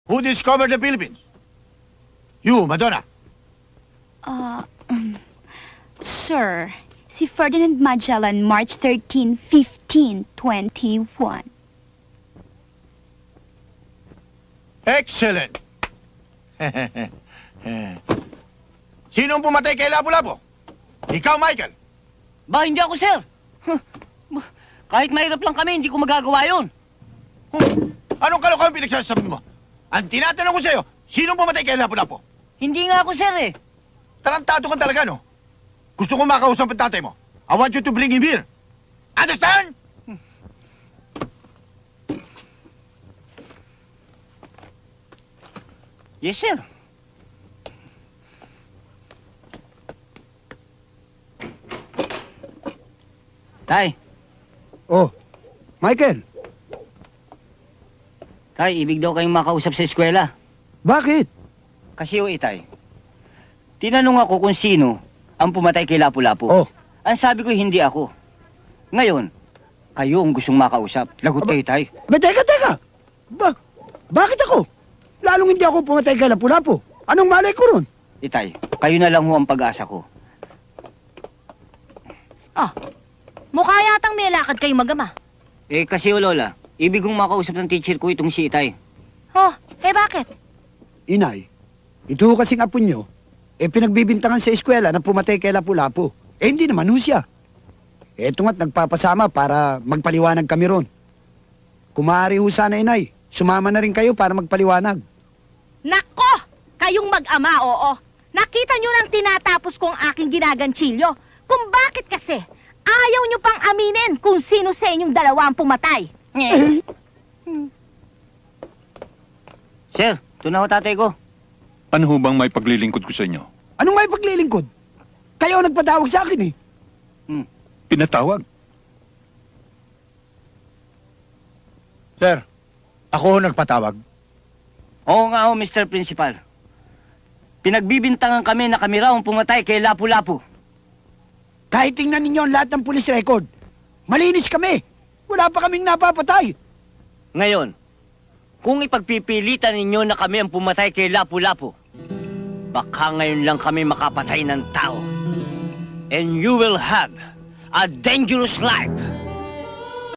Who discovered the Philippines? You, Madonna. Sir, si Ferdinand Magellan, March 13, 1521. Excellent. Sinong pumatay kay Lapu-Lapu? Ikaw, Michael. Ba, hindi ako, sir. Kahit mahirap lang kami, hindi ko magagawa yun. Anong kalokohan pinagsasabi mo? Ang tinatanong ko sa'yo, sinong pumatay kay Lapu-Lapu? Hindi nga ako, sir, eh. Tarantado ka talaga, no? Gusto ko makausap ang tatay mo. I want you to bring him here. Understand? Yes, sir. Tay, Oh, Michael, tay, ibig daw kayong makausap sa eskwela. bakit? Kasi o itay, tinanong ako kung sino ang pumatay kay Lapu-Lapu. Oh. Ang sabi ko, hindi ako. Ngayon, kayo ang gustong makausap. Lagot kayo, tay. Teka! Bakit ako? Lalong hindi ako pumatay kay Lapu-Lapu. Anong malay ko ron? Itay, kayo na lang ho ang pag-asa ko. Mukha yatang may lakad kayong magama. Eh, kasi o Lola, ibig kong makausap ng teacher ko itong si Itay. Bakit? Inay, ito kasing apo nyo, pinagbibintangan sa eskwela na pumatay kay Lapu-Lapu. Hindi naman ho siya. Eto nga't nagpapasama para magpaliwanag kami ron. Kung maaari ho sana, Inay, sumama na rin kayo para magpaliwanag. Nako! Kayong mag-ama, oo. Nakita nyo nang tinatapos kong aking ginaganchilyo. Kung bakit kasi, ayaw nyo pang aminin kung sino sa inyong dalawa ang pumatay. Sir, ito na ho tatay ko. Ano ho bang may paglilingkod ko sa inyo? Anong may paglilingkod? Kayo ang nagpatawag sa akin eh. Pinatawag? Sir, ako nagpatawag. Oo nga ho, Mr. Principal. Pinagbibintangan kami na kami raw ang pumatay kay Lapu-Lapu. Kahit tingnan ninyo ang lahat ng police record, malinis kami. Wala pa kaming napapatay. Ngayon, kung ipagpipilitan ninyo na kami ang pumatay kay Lapu-Lapu, baka ngayon lang kami makapatay ng tao. And you will have a dangerous life.